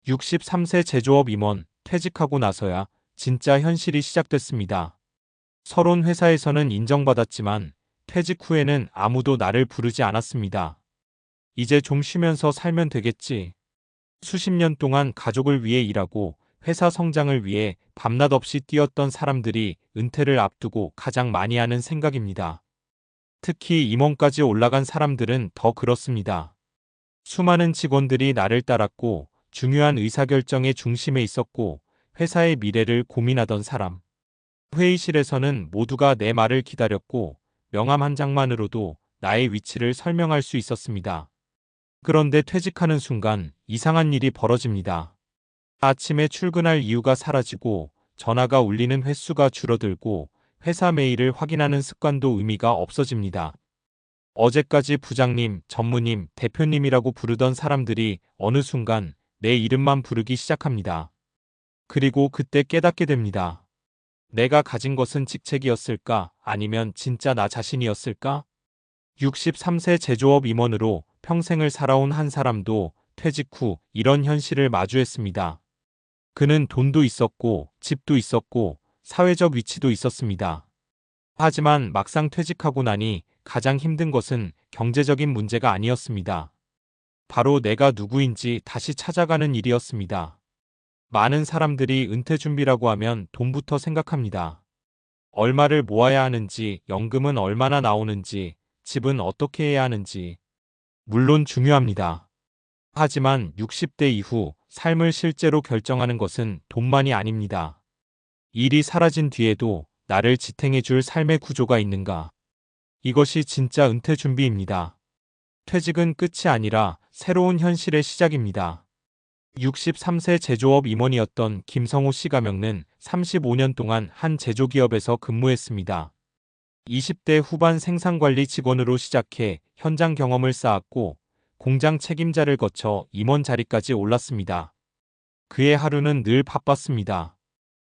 63세 제조업 임원 퇴직하고 나서야 진짜 현실이 시작됐습니다. 서론 회사에서는 인정받았지만 퇴직 후에는 아무도 나를 부르지 않았습니다. 이제 좀 쉬면서 살면 되겠지. 수십 년 동안 가족을 위해 일하고 회사 성장을 위해 밤낮 없이 뛰었던 사람들이 은퇴를 앞두고 가장 많이 하는 생각입니다. 특히 임원까지 올라간 사람들은 더 그렇습니다. 수많은 직원들이 나를 따랐고 중요한 의사결정의 중심에 있었고 회사의 미래를 고민하던 사람. 회의실에서는 모두가 내 말을 기다렸고 명함 한 장만으로도 나의 위치를 설명할 수 있었습니다. 그런데 퇴직하는 순간 이상한 일이 벌어집니다. 아침에 출근할 이유가 사라지고 전화가 울리는 횟수가 줄어들고 회사 메일을 확인하는 습관도 의미가 없어집니다. 어제까지 부장님, 전무님, 대표님이라고 부르던 사람들이 어느 순간 내 이름만 부르기 시작합니다. 그리고 그때 깨닫게 됩니다. 내가 가진 것은 직책이었을까? 아니면 진짜 나 자신이었을까? 63세 제조업 임원으로 평생을 살아온 한 사람도 퇴직 후 이런 현실을 마주했습니다. 그는 돈도 있었고 집도 있었고 사회적 위치도 있었습니다. 하지만 막상 퇴직하고 나니 가장 힘든 것은 경제적인 문제가 아니었습니다. 바로 내가 누구인지 다시 찾아가는 일이었습니다. 많은 사람들이 은퇴 준비라고 하면 돈부터 생각합니다. 얼마를 모아야 하는지, 연금은 얼마나 나오는지, 집은 어떻게 해야 하는지. 물론 중요합니다. 하지만 60대 이후 삶을 실제로 결정하는 것은 돈만이 아닙니다. 일이 사라진 뒤에도 나를 지탱해 줄 삶의 구조가 있는가? 이것이 진짜 은퇴 준비입니다. 퇴직은 끝이 아니라 새로운 현실의 시작입니다. 63세 제조업 임원이었던 김성호 씨 가명는 35년 동안 한 제조기업에서 근무했습니다. 20대 후반 생산관리 직원으로 시작해 현장 경험을 쌓았고 공장 책임자를 거쳐 임원 자리까지 올랐습니다. 그의 하루는 늘 바빴습니다.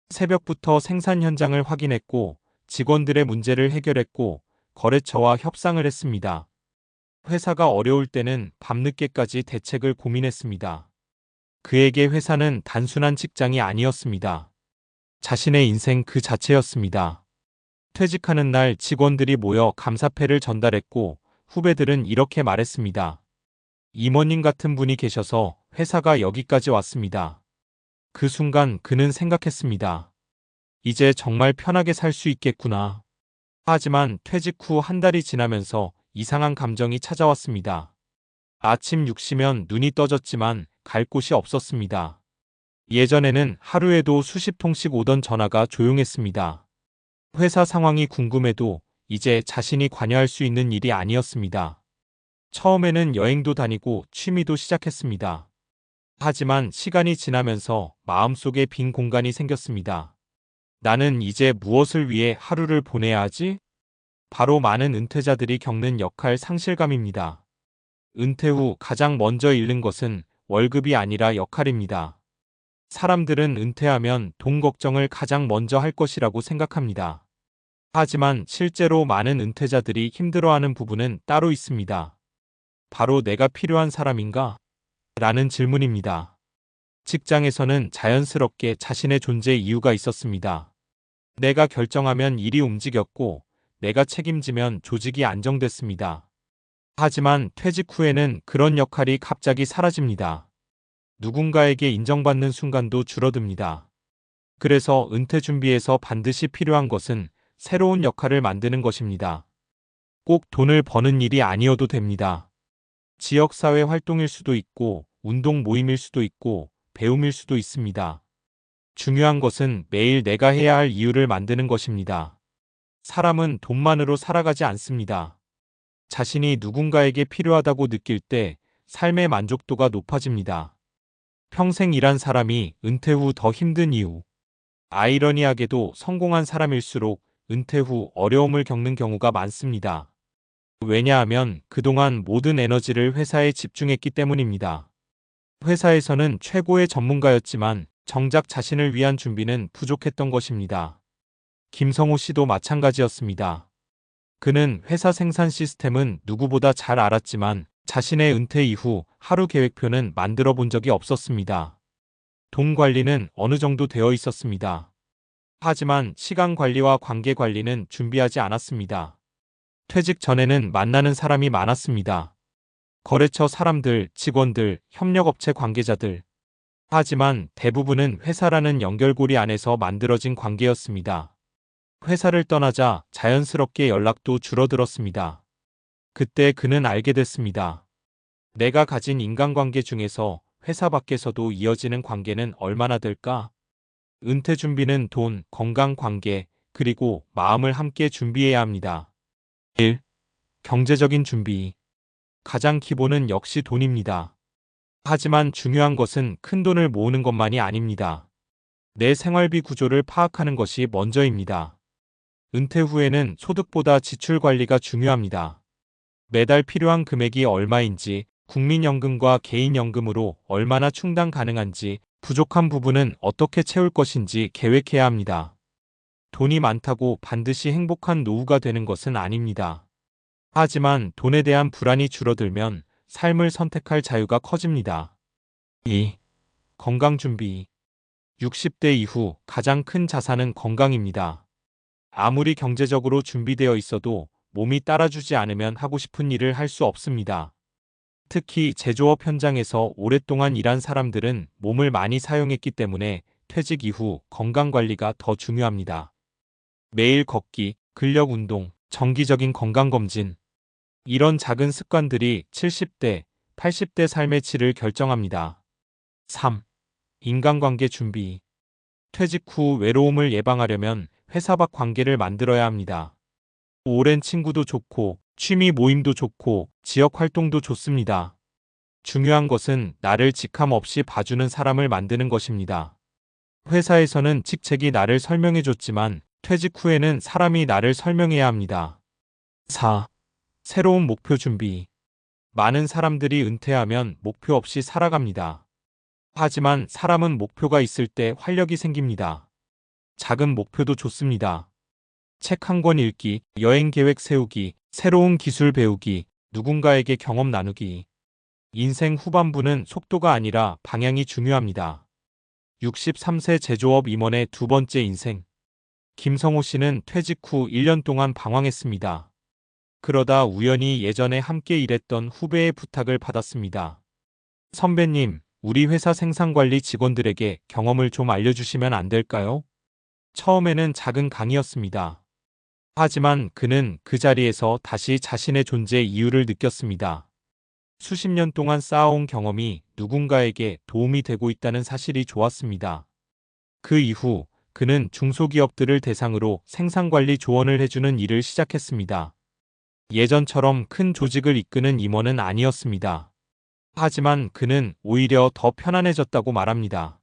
새벽부터 생산 현장을 확인했고 직원들의 문제를 해결했고 거래처와 협상을 했습니다. 회사가 어려울 때는 밤늦게까지 대책을 고민했습니다. 그에게 회사는 단순한 직장이 아니었습니다. 자신의 인생 그 자체였습니다. 퇴직하는 날 직원들이 모여 감사패를 전달했고 후배들은 이렇게 말했습니다. 임원님 같은 분이 계셔서 회사가 여기까지 왔습니다. 그 순간 그는 생각했습니다. 이제 정말 편하게 살 수 있겠구나. 하지만 퇴직 후 한 달이 지나면서 이상한 감정이 찾아왔습니다. 아침 6시면 눈이 떠졌지만 갈 곳이 없었습니다. 예전에는 하루에도 수십 통씩 오던 전화가 조용했습니다. 회사 상황이 궁금해도 이제 자신이 관여할 수 있는 일이 아니었습니다. 처음에는 여행도 다니고 취미도 시작했습니다. 하지만 시간이 지나면서 마음속에 빈 공간이 생겼습니다. 나는 이제 무엇을 위해 하루를 보내야 하지? 바로 많은 은퇴자들이 겪는 역할 상실감입니다. 은퇴 후 가장 먼저 잃는 것은 월급이 아니라 역할입니다. 사람들은 은퇴하면 돈 걱정을 가장 먼저 할 것이라고 생각합니다. 하지만 실제로 많은 은퇴자들이 힘들어하는 부분은 따로 있습니다. 바로 내가 필요한 사람인가? 라는 질문입니다. 직장에서는 자연스럽게 자신의 존재 이유가 있었습니다. 내가 결정하면 일이 움직였고 내가 책임지면 조직이 안정됐습니다. 하지만 퇴직 후에는 그런 역할이 갑자기 사라집니다. 누군가에게 인정받는 순간도 줄어듭니다. 그래서 은퇴 준비에서 반드시 필요한 것은 새로운 역할을 만드는 것입니다. 꼭 돈을 버는 일이 아니어도 됩니다. 지역사회 활동일 수도 있고 운동 모임일 수도 있고 배움일 수도 있습니다. 중요한 것은 매일 내가 해야 할 이유를 만드는 것입니다. 사람은 돈만으로 살아가지 않습니다. 자신이 누군가에게 필요하다고 느낄 때 삶의 만족도가 높아집니다. 평생 일한 사람이 은퇴 후 더 힘든 이유. 아이러니하게도 성공한 사람일수록 은퇴 후 어려움을 겪는 경우가 많습니다. 왜냐하면 그동안 모든 에너지를 회사에 집중했기 때문입니다. 회사에서는 최고의 전문가였지만 정작 자신을 위한 준비는 부족했던 것입니다. 김성호 씨도 마찬가지였습니다. 그는 회사 생산 시스템은 누구보다 잘 알았지만 자신의 은퇴 이후 하루 계획표는 만들어 본 적이 없었습니다. 돈 관리는 어느 정도 되어 있었습니다. 하지만 시간 관리와 관계 관리는 준비하지 않았습니다. 퇴직 전에는 만나는 사람이 많았습니다. 거래처 사람들, 직원들, 협력업체 관계자들. 하지만 대부분은 회사라는 연결고리 안에서 만들어진 관계였습니다. 회사를 떠나자 자연스럽게 연락도 줄어들었습니다. 그때 그는 알게 됐습니다. 내가 가진 인간관계 중에서 회사 밖에서도 이어지는 관계는 얼마나 될까? 은퇴 준비는 돈, 건강 관계, 그리고 마음을 함께 준비해야 합니다. 1. 경제적인 준비. 가장 기본은 역시 돈입니다. 하지만 중요한 것은 큰 돈을 모으는 것만이 아닙니다. 내 생활비 구조를 파악하는 것이 먼저입니다. 은퇴 후에는 소득보다 지출 관리가 중요합니다. 매달 필요한 금액이 얼마인지, 국민연금과 개인연금으로 얼마나 충당 가능한지, 부족한 부분은 어떻게 채울 것인지 계획해야 합니다. 돈이 많다고 반드시 행복한 노후가 되는 것은 아닙니다. 하지만 돈에 대한 불안이 줄어들면 삶을 선택할 자유가 커집니다. 2. 건강 준비. 60대 이후 가장 큰 자산은 건강입니다. 아무리 경제적으로 준비되어 있어도 몸이 따라주지 않으면 하고 싶은 일을 할 수 없습니다. 특히 제조업 현장에서 오랫동안 일한 사람들은 몸을 많이 사용했기 때문에 퇴직 이후 건강관리가 더 중요합니다. 매일 걷기, 근력 운동, 정기적인 건강검진. 이런 작은 습관들이 70대, 80대 삶의 질을 결정합니다. 3. 인간관계 준비. 퇴직 후 외로움을 예방하려면 회사 밖 관계를 만들어야 합니다. 오랜 친구도 좋고, 취미 모임도 좋고, 지역 활동도 좋습니다. 중요한 것은 나를 직함 없이 봐주는 사람을 만드는 것입니다. 회사에서는 직책이 나를 설명해줬지만 퇴직 후에는 사람이 나를 설명해야 합니다. 4. 새로운 목표 준비. 많은 사람들이 은퇴하면 목표 없이 살아갑니다. 하지만 사람은 목표가 있을 때 활력이 생깁니다. 작은 목표도 좋습니다. 책 한 권 읽기, 여행 계획 세우기, 새로운 기술 배우기, 누군가에게 경험 나누기. 인생 후반부는 속도가 아니라 방향이 중요합니다. 63세 제조업 임원의 두 번째 인생. 김성호 씨는 퇴직 후 1년 동안 방황했습니다. 그러다 우연히 예전에 함께 일했던 후배의 부탁을 받았습니다. 선배님, 우리 회사 생산관리 직원들에게 경험을 좀 알려주시면 안 될까요? 처음에는 작은 강의였습니다. 하지만 그는 그 자리에서 다시 자신의 존재 이유를 느꼈습니다. 수십 년 동안 쌓아온 경험이 누군가에게 도움이 되고 있다는 사실이 좋았습니다. 그 이후 그는 중소기업들을 대상으로 생산관리 조언을 해주는 일을 시작했습니다. 예전처럼 큰 조직을 이끄는 임원은 아니었습니다. 하지만 그는 오히려 더 편안해졌다고 말합니다.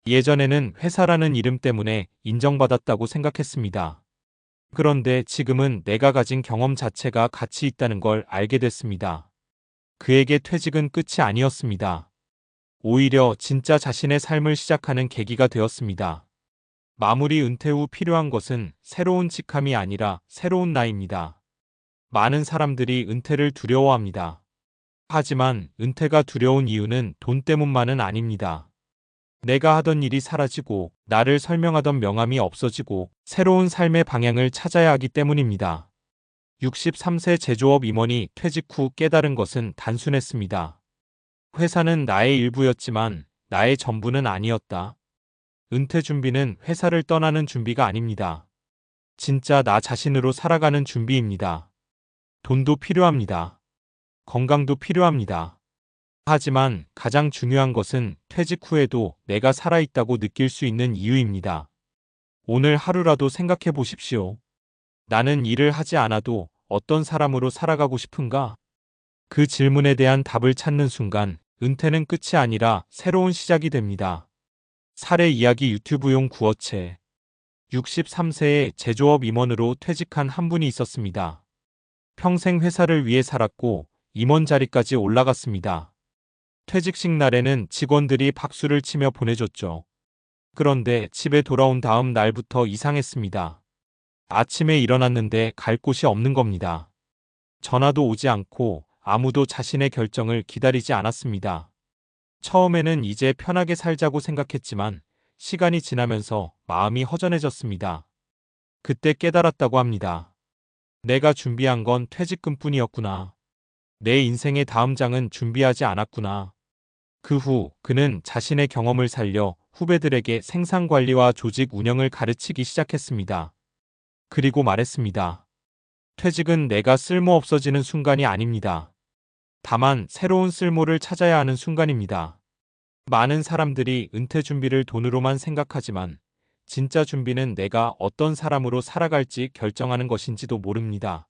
예전에는 회사라는 이름 때문에 인정받았다고 생각했습니다. 그런데 지금은 내가 가진 경험 자체가 가치 있다는 걸 알게 됐습니다. 그에게 퇴직은 끝이 아니었습니다. 오히려 진짜 자신의 삶을 시작하는 계기가 되었습니다. 마무리 은퇴 후 필요한 것은 새로운 직함이 아니라 새로운 나입니다. 많은 사람들이 은퇴를 두려워합니다. 하지만 은퇴가 두려운 이유는 돈 때문만은 아닙니다. 내가 하던 일이 사라지고 나를 설명하던 명함이 없어지고 새로운 삶의 방향을 찾아야 하기 때문입니다. 63세 제조업 임원이 퇴직 후 깨달은 것은 단순했습니다. 회사는 나의 일부였지만 나의 전부는 아니었다. 은퇴 준비는 회사를 떠나는 준비가 아닙니다. 진짜 나 자신으로 살아가는 준비입니다. 돈도 필요합니다. 건강도 필요합니다. 하지만 가장 중요한 것은 퇴직 후에도 내가 살아있다고 느낄 수 있는 이유입니다. 오늘 하루라도 생각해 보십시오. 나는 일을 하지 않아도 어떤 사람으로 살아가고 싶은가? 그 질문에 대한 답을 찾는 순간 은퇴는 끝이 아니라 새로운 시작이 됩니다. 사례 이야기 유튜브용 구어체. 63세의 제조업 임원으로 퇴직한 한 분이 있었습니다. 평생 회사를 위해 살았고 임원 자리까지 올라갔습니다. 퇴직식 날에는 직원들이 박수를 치며 보내줬죠. 그런데 집에 돌아온 다음 날부터 이상했습니다. 아침에 일어났는데 갈 곳이 없는 겁니다. 전화도 오지 않고 아무도 자신의 결정을 기다리지 않았습니다. 처음에는 이제 편하게 살자고 생각했지만 시간이 지나면서 마음이 허전해졌습니다. 그때 깨달았다고 합니다. 내가 준비한 건 퇴직금뿐이었구나. 내 인생의 다음 장은 준비하지 않았구나. 그 후 그는 자신의 경험을 살려 후배들에게 생산 관리와 조직 운영을 가르치기 시작했습니다. 그리고 말했습니다. 퇴직은 내가 쓸모 없어지는 순간이 아닙니다. 다만 새로운 쓸모를 찾아야 하는 순간입니다. 많은 사람들이 은퇴 준비를 돈으로만 생각하지만 진짜 준비는 내가 어떤 사람으로 살아갈지 결정하는 것인지도 모릅니다.